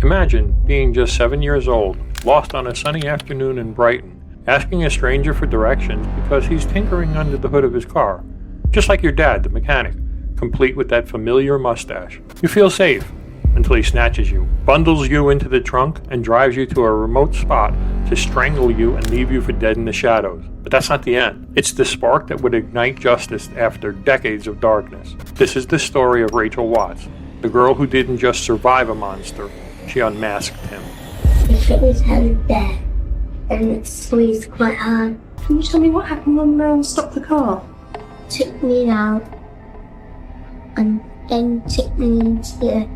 Imagine being just 7 years old, lost on a sunny afternoon in Brighton, asking a stranger for directions because he's tinkering under the hood of his car. Just like your dad, the mechanic, complete with that familiar mustache. You feel safe until he snatches you, bundles you into the trunk, and drives you to a remote spot to strangle you and leave you for dead in the shadows. But that's not the end. It's the spark that would ignite justice after decades of darkness. This is the story of Rachael Watts, the girl who didn't just survive a monster, she unmasked him. He hit his head there, and it squeezed quite hard. Can you tell me what happened when Mel stopped the car? Took me out, and then took me into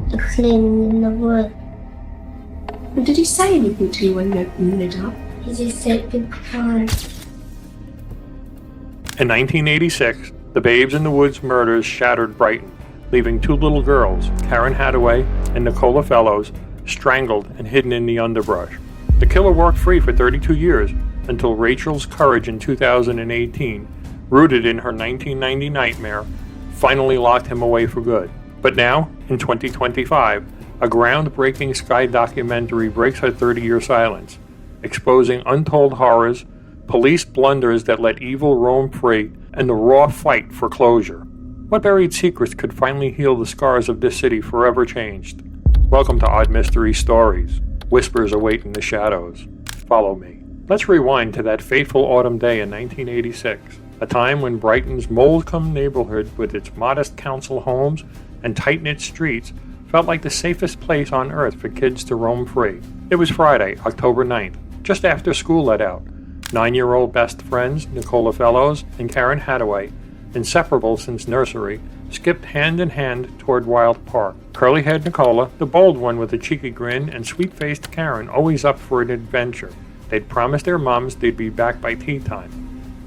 the clearing in the wood. And did he say anything to you when you opened the lid up? He just said goodbye. In 1986, the Babes in the Woods murders shattered Brighton, leaving two little girls, Karen Hadaway and Nicola Fellows, strangled and hidden in the underbrush. The killer walked free for 32 years until Rachael's courage in 2018, rooted in her 1990 nightmare, finally locked him away for good. But now, in 2025, a groundbreaking Sky documentary breaks her 30-year silence, exposing untold horrors, police blunders that let evil roam free, and the raw fight for closure. What buried secrets could finally heal the scars of this city forever changed? Welcome to Odd Mystery Stories. Whispers await in the shadows. Follow me. Let's rewind to that fateful autumn day in 1986, a time when Brighton's mold-come neighborhood with its modest council homes and tight-knit streets felt like the safest place on earth for kids to roam free. It was Friday, October 9th, just after school let out. 9-year-old best friends Nicola Fellows and Karen Hadaway, inseparable since nursery, skipped hand in hand toward Wild Park. Curly-haired Nicola, the bold one with a cheeky grin, and sweet-faced Karen always up for an adventure. They'd promised their mums they'd be back by tea time,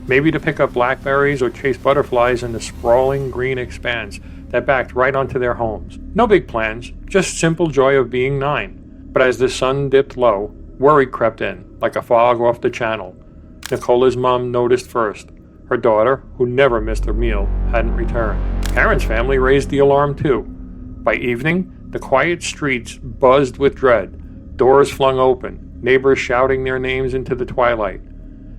maybe to pick up blackberries or chase butterflies in the sprawling green expanse that backed right onto their homes. No big plans, just simple joy of being 9. But as the sun dipped low, worry crept in, like a fog off the channel. Nicola's mom noticed first. Her daughter, who never missed a meal, hadn't returned. Karen's family raised the alarm too. By evening, the quiet streets buzzed with dread, doors flung open, neighbors shouting their names into the twilight.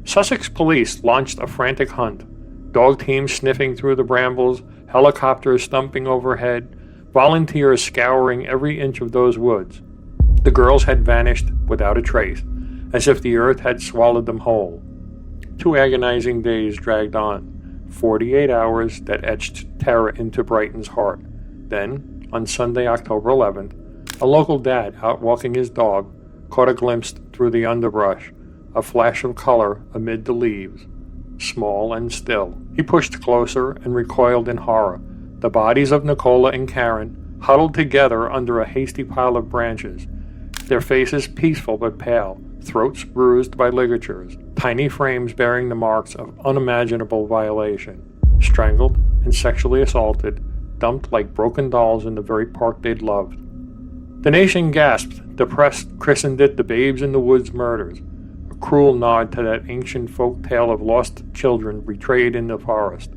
Sussex police launched a frantic hunt, dog teams sniffing through the brambles, helicopters thumping overhead, volunteers scouring every inch of those woods. The girls had vanished without a trace, as if the earth had swallowed them whole. 2 agonizing days dragged on, 48 hours that etched terror into Brighton's heart. Then, on Sunday, October 11th, a local dad out walking his dog caught a glimpse through the underbrush, a flash of color amid the leaves, small and still. He pushed closer and recoiled in horror. The bodies of Nicola and Karen huddled together under a hasty pile of branches, their faces peaceful but pale, throats bruised by ligatures, tiny frames bearing the marks of unimaginable violation. Strangled and sexually assaulted, dumped like broken dolls in the very park they'd loved. The nation gasped. The press christened it the Babes in the Woods murders, a cruel nod to that ancient folk tale of lost children betrayed in the forest.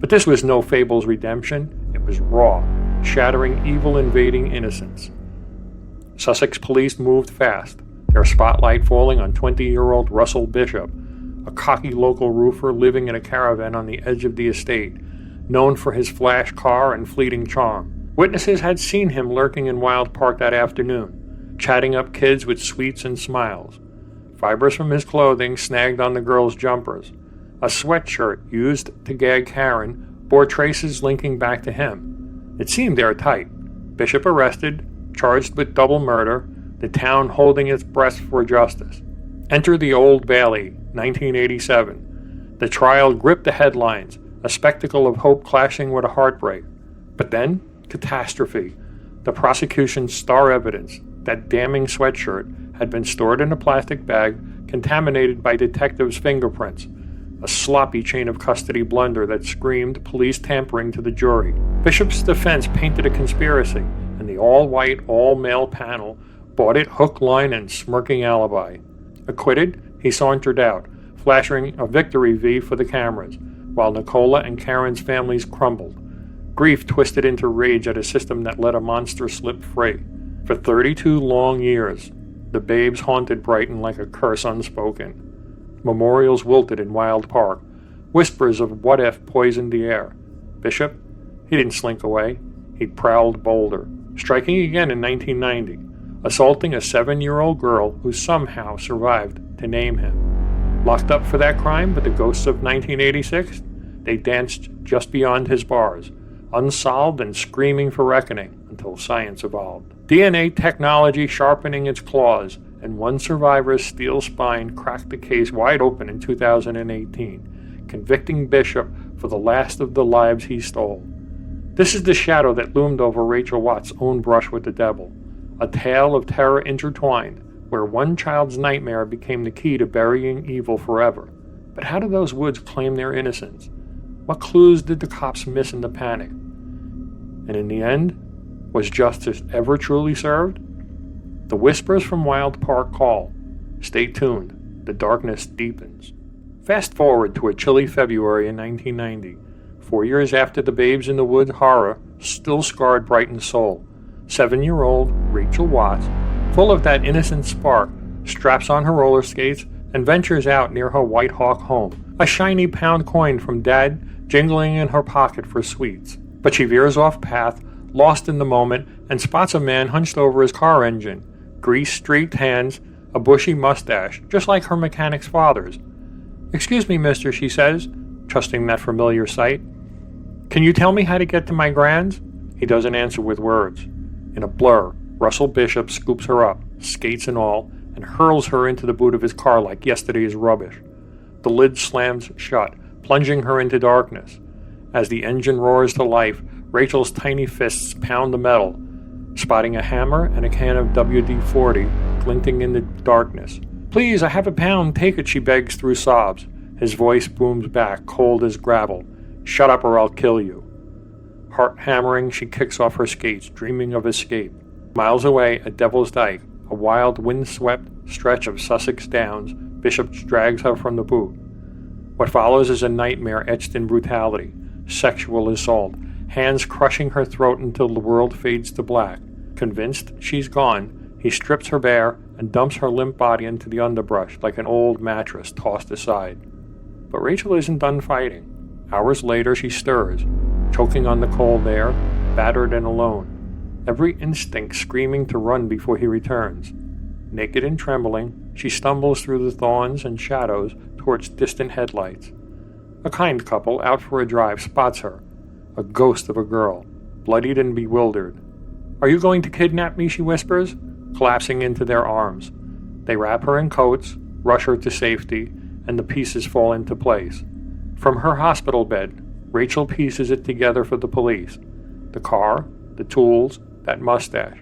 But this was no fable's redemption. It was raw, shattering evil invading innocence. Sussex police moved fast, their spotlight falling on 20-year-old Russell Bishop, a cocky local roofer living in a caravan on the edge of the estate, known for his flash car and fleeting charm. Witnesses had seen him lurking in Wild Park that afternoon, chatting up kids with sweets and smiles. Fibers from his clothing snagged on the girls' jumpers. A sweatshirt used to gag Karen bore traces linking back to him. It seemed airtight. Bishop arrested, charged with double murder, the town holding its breath for justice. Enter the Old Bailey, 1987. The trial gripped the headlines, a spectacle of hope clashing with a heartbreak. But then, catastrophe. The prosecution's star evidence, that damning sweatshirt, had been stored in a plastic bag contaminated by detectives' fingerprints, a sloppy chain of custody blunder that screamed police tampering to the jury. Bishop's defense painted a conspiracy, and the all-white, all-male panel bought it hook, line, and smirking alibi. Acquitted, he sauntered out, flashing a victory V for the cameras, while Nicola and Karen's families crumbled. Grief twisted into rage at a system that let a monster slip free. For 32 long years, the babes haunted Brighton like a curse unspoken. Memorials wilted in Wild Park. Whispers of what if poisoned the air. Bishop? He didn't slink away. He prowled bolder, striking again in 1990, assaulting a 7-year-old girl who somehow survived to name him. Locked up for that crime, but the ghosts of 1986? They danced just beyond his bars, unsolved and screaming for reckoning until science evolved. DNA technology sharpening its claws, and one survivor's steel spine cracked the case wide open in 2018, convicting Bishop for the last of the lives he stole. This is the shadow that loomed over Rachael Watt's own brush with the devil, a tale of terror intertwined, where one child's nightmare became the key to burying evil forever. But how did those woods claim their innocence? What clues did the cops miss in the panic? And in the end, was justice ever truly served? The whispers from Wild Park call. Stay tuned. The darkness deepens. Fast forward to a chilly February in 1990, 4 years after the Babes in the Woods horror still scarred Brighton's soul. 7-year-old Rachael Watts, full of that innocent spark, straps on her roller skates and ventures out near her White Hawk home, a shiny pound coin from Dad jingling in her pocket for sweets. But she veers off path, lost in the moment, and spots a man hunched over his car engine, grease-streaked hands, a bushy mustache, just like her mechanic's father's. "Excuse me, mister," she says, trusting that familiar sight. "Can you tell me how to get to my grand's?" He doesn't answer with words. In a blur, Russell Bishop scoops her up, skates and all, and hurls her into the boot of his car like yesterday's rubbish. The lid slams shut, plunging her into darkness. As the engine roars to life, Rachel's tiny fists pound the metal, spotting a hammer and a can of WD-40 glinting in the darkness. "Please, I have a pound, take it," she begs through sobs. His voice booms back, cold as gravel. "Shut up or I'll kill you." Heart hammering, she kicks off her skates, dreaming of escape. Miles away at Devil's Dyke, a wild, wind-swept stretch of Sussex Downs, Bishop drags her from the boot. What follows is a nightmare etched in brutality. Sexual assault, hands crushing her throat until the world fades to black. Convinced she's gone, he strips her bare and dumps her limp body into the underbrush like an old mattress tossed aside. But Rachael isn't done fighting. Hours later, she stirs, choking on the cold air, battered and alone, every instinct screaming to run before he returns. Naked and trembling, she stumbles through the thorns and shadows towards distant headlights. A kind couple out for a drive spots her, a ghost of a girl, bloodied and bewildered. "Are you going to kidnap me?" she whispers, collapsing into their arms. They wrap her in coats, rush her to safety, and the pieces fall into place. From her hospital bed, Rachael pieces it together for the police. The car, the tools, that mustache.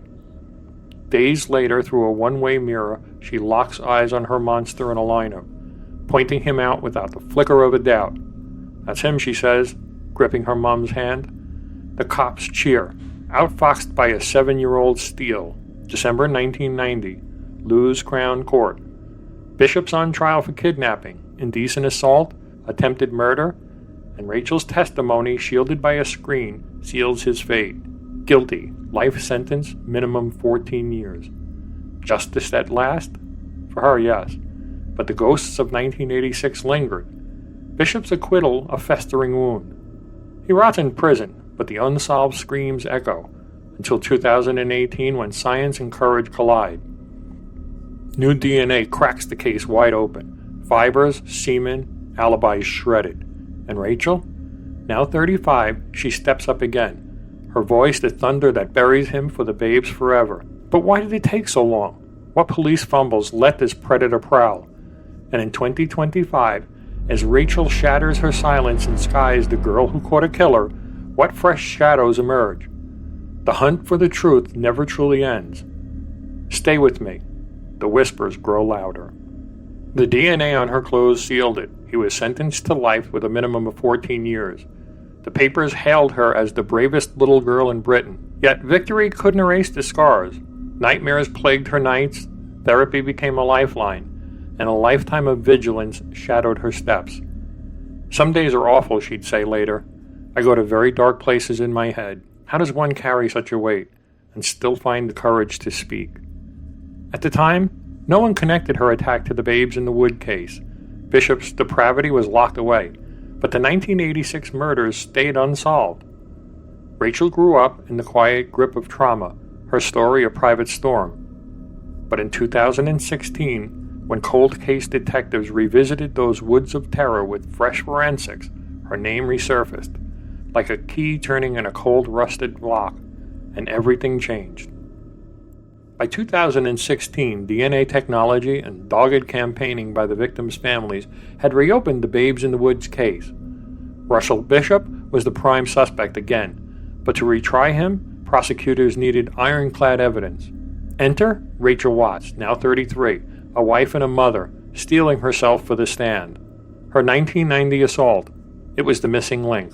Days later, through a one-way mirror, she locks eyes on her monster in a lineup, pointing him out without the flicker of a doubt. "That's him," she says, gripping her mom's hand. The cops cheer, outfoxed by a 7-year-old Steele. December 1990, Lewes Crown Court. Bishop's on trial for kidnapping, indecent assault, attempted murder, and Rachel's testimony, shielded by a screen, seals his fate. Guilty, life sentence, minimum 14 years. Justice at last? For her, yes. But the ghosts of 1986 lingered. Bishop's acquittal, a festering wound. He rots in prison, but the unsolved screams echo, until 2018 when science and courage collide. New DNA cracks the case wide open. Fibers, semen, alibis shredded. And Rachael? Now 35, she steps up again, her voice the thunder that buries him for the babes forever. But why did it take so long? What police fumbles let this predator prowl? And in 2025, as Rachael shatters her silence and skies the girl who caught a killer, what fresh shadows emerge? The hunt for the truth never truly ends. Stay with me. The whispers grow louder. The DNA on her clothes sealed it. He was sentenced to life with a minimum of 14 years. The papers hailed her as the bravest little girl in Britain. Yet victory couldn't erase the scars. Nightmares plagued her nights, therapy became a lifeline, and a lifetime of vigilance shadowed her steps. "Some days are awful," she'd say later. "I go to very dark places in my head. How does one carry such a weight? and still find the courage to speak. At the time, no one connected her attack to the Babes in the Wood case. Bishop's depravity was locked away, but the 1986 murders stayed unsolved. Rachael grew up in the quiet grip of trauma, her story a private storm. But in 2016, when cold case detectives revisited those woods of terror with fresh forensics, her name resurfaced, like a key turning in a cold rusted lock, and everything changed. By 2016, DNA technology and dogged campaigning by the victims' families had reopened the Babes in the Woods case. Russell Bishop was the prime suspect again, but to retry him, prosecutors needed ironclad evidence. Enter Rachael Watts, now 33, a wife and a mother, steeling herself for the stand. Her 1990 assault, it was the missing link.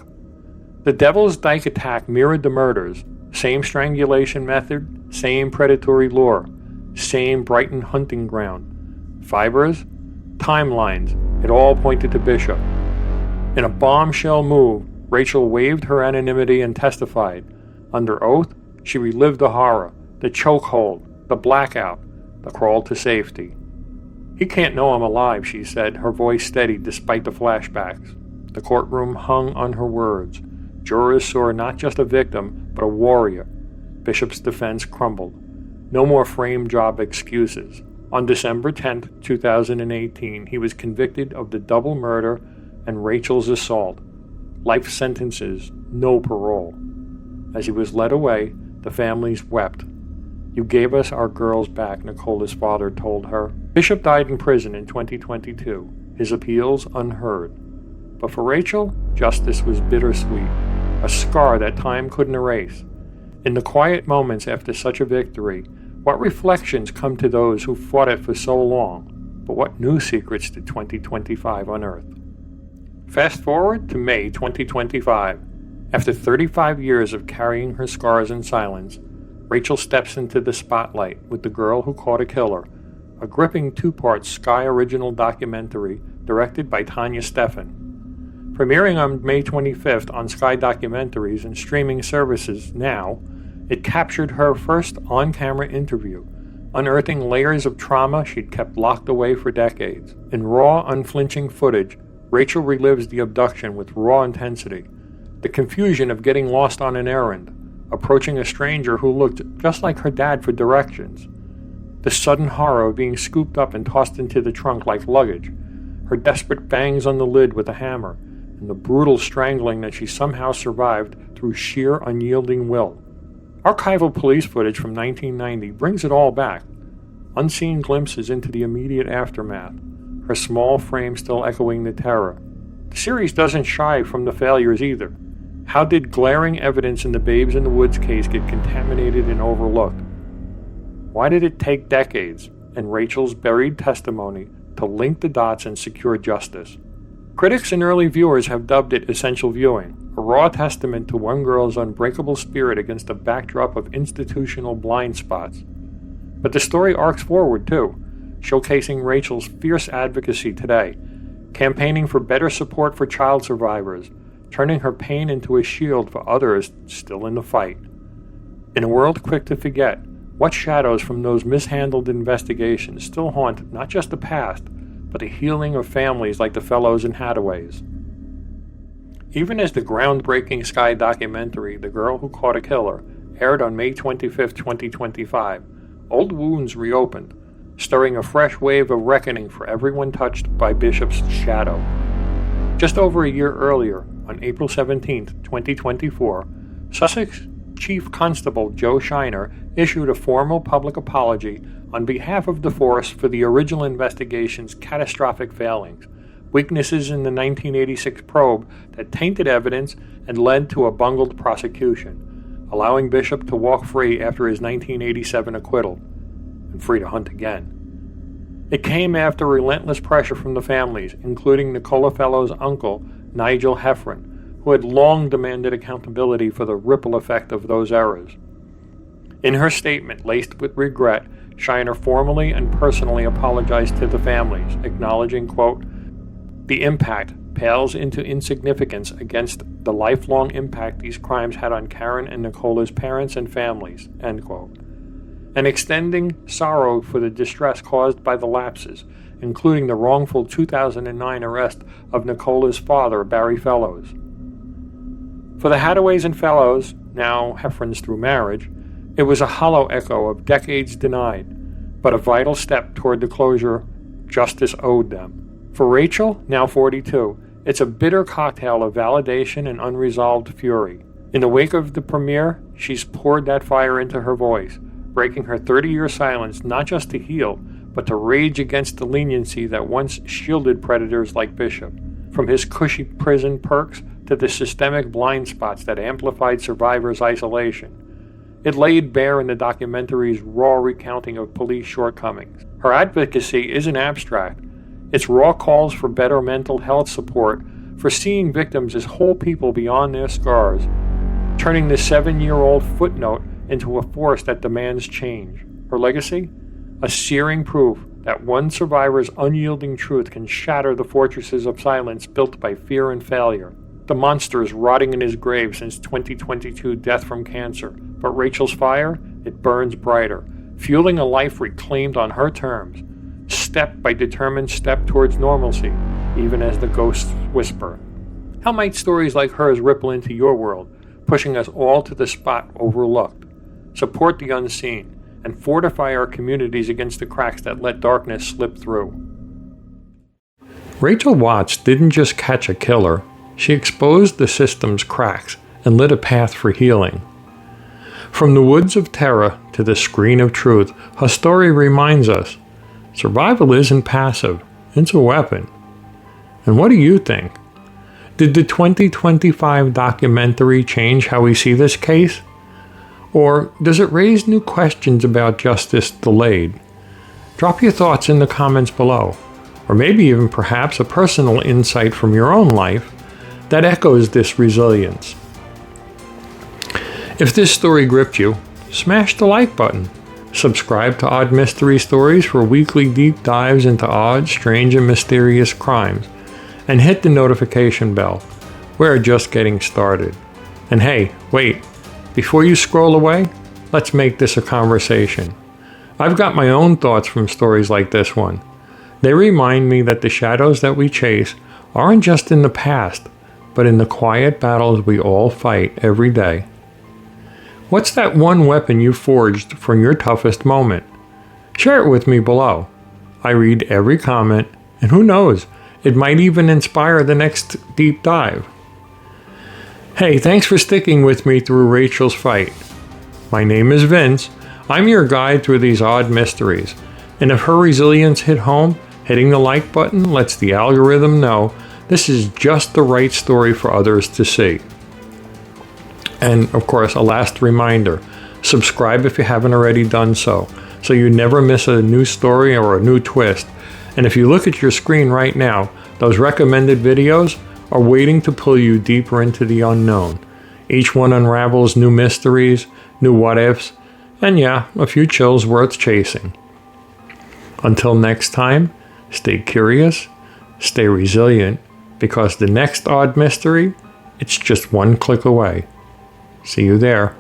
The Devil's Dyke attack mirrored the murders. Same strangulation method, same predatory lure, same Brighton hunting ground. Fibers, timelines, it all pointed to Bishop. In a bombshell move, Rachael waived her anonymity and testified. Under oath, she relived the horror, the chokehold, the blackout, the crawl to safety. "He can't know I'm alive," she said, her voice steady despite the flashbacks. The courtroom hung on her words. Jurors saw not just a victim, but a warrior. Bishop's defense crumbled. No more frame job excuses. On December 10, 2018, he was convicted of the double murder and Rachael's assault. Life sentences, no parole. As he was led away, the families wept. "You gave us our girls back," Nicola's father told her. Bishop died in prison in 2022, his appeals unheard. But for Rachael, justice was bittersweet, a scar that time couldn't erase. In the quiet moments after such a victory, what reflections come to those who fought it for so long? But what new secrets did 2025 unearth? Fast forward to May 2025. After 35 years of carrying her scars in silence, Rachael steps into the spotlight with The Girl Who Caught a Killer, a gripping two-part Sky original documentary directed by Tanya Steffen. Premiering on May 25th on Sky Documentaries and streaming services now, it captured her first on-camera interview, unearthing layers of trauma she'd kept locked away for decades. In raw, unflinching footage, Rachael relives the abduction with raw intensity, the confusion of getting lost on an errand, approaching a stranger who looked just like her dad for directions, the sudden horror of being scooped up and tossed into the trunk like luggage, her desperate bangs on the lid with a hammer, and the brutal strangling that she somehow survived through sheer unyielding will. Archival police footage from 1990 brings it all back, unseen glimpses into the immediate aftermath, her small frame still echoing the terror. The series doesn't shy from the failures either. How did glaring evidence in the Babes in the Woods case get contaminated and overlooked? Why did it take decades and Rachael's buried testimony to link the dots and secure justice? Critics and early viewers have dubbed it essential viewing, a raw testament to one girl's unbreakable spirit against a backdrop of institutional blind spots. But the story arcs forward too, showcasing Rachael's fierce advocacy today, campaigning for better support for child survivors, turning her pain into a shield for others still in the fight. In a world quick to forget, what shadows from those mishandled investigations still haunt not just the past, but the healing of families like the Fellows and Hataways? Even as the groundbreaking Sky documentary, The Girl Who Caught a Killer, aired on May 25, 2025, old wounds reopened, stirring a fresh wave of reckoning for everyone touched by Bishop's shadow. Just over a year earlier, on April 17, 2024, Sussex Chief Constable Joe Shiner issued a formal public apology on behalf of the force for the original investigation's catastrophic failings, weaknesses in the 1986 probe that tainted evidence and led to a bungled prosecution, allowing Bishop to walk free after his 1987 acquittal, and free to hunt again. It came after relentless pressure from the families, including Nicola Fellow's uncle, Nigel Heffron, who had long demanded accountability for the ripple effect of those errors. In her statement, laced with regret, Shiner formally and personally apologized to the families, acknowledging, quote, "the impact pales into insignificance against the lifelong impact these crimes had on Karen and Nicola's parents and families, end quote. And extending sorrow for the distress caused by the lapses, including the wrongful 2009 arrest of Nicola's father, Barry Fellows. For the Hataways and Fellows, now Heffrons through marriage, it was a hollow echo of decades denied, but a vital step toward the closure justice owed them. For Rachael, now 42, it's a bitter cocktail of validation and unresolved fury. In the wake of the premiere, she's poured that fire into her voice, breaking her 30-year silence not just to heal, but to rage against the leniency that once shielded predators like Bishop, from his cushy prison perks to the systemic blind spots that amplified survivors' isolation. It laid bare in the documentary's raw recounting of police shortcomings. Her advocacy isn't abstract. It's raw calls for better mental health support, for seeing victims as whole people beyond their scars, turning the 7-year-old footnote into a force that demands change. Her legacy? A searing proof that one survivor's unyielding truth can shatter the fortresses of silence built by fear and failure. The monster is rotting in his grave since 2022 death from cancer, but Rachael's fire, it burns brighter, fueling a life reclaimed on her terms, step by determined step towards normalcy, even as the ghosts whisper. How might stories like hers ripple into your world, pushing us all to the spot overlooked? Support the unseen, and fortify our communities against the cracks that let darkness slip through. Rachael Watts didn't just catch a killer, she exposed the system's cracks and lit a path for healing. From the woods of terror to the screen of truth, her story reminds us, survival isn't passive, it's a weapon. And what do you think? Did the 2025 documentary change how we see this case? Or does it raise new questions about justice delayed? Drop your thoughts in the comments below, or maybe even perhaps a personal insight from your own life that echoes this resilience. If this story gripped you, smash the like button. Subscribe to Odd Mystery Stories for weekly deep dives into odd, strange, and mysterious crimes. And hit the notification bell. We're just getting started. And hey, wait, before you scroll away, let's make this a conversation. I've got my own thoughts from stories like this one. They remind me that the shadows that we chase aren't just in the past, but in the quiet battles we all fight every day. What's that one weapon you forged from your toughest moment? Share it with me below. I read every comment, and who knows, it might even inspire the next deep dive. Hey, thanks for sticking with me through Rachael's fight. My name is Vince. I'm your guide through these odd mysteries. And if her resilience hit home, hitting the like button lets the algorithm know this is just the right story for others to see. And of course, a last reminder, subscribe if you haven't already done so you never miss a new story or a new twist. And if you look at your screen right now, those recommended videos are waiting to pull you deeper into the unknown. Each one unravels new mysteries, new what-ifs, and yeah, a few chills worth chasing. Until next time, stay curious, stay resilient, because the next odd mystery, it's just one click away. See you there.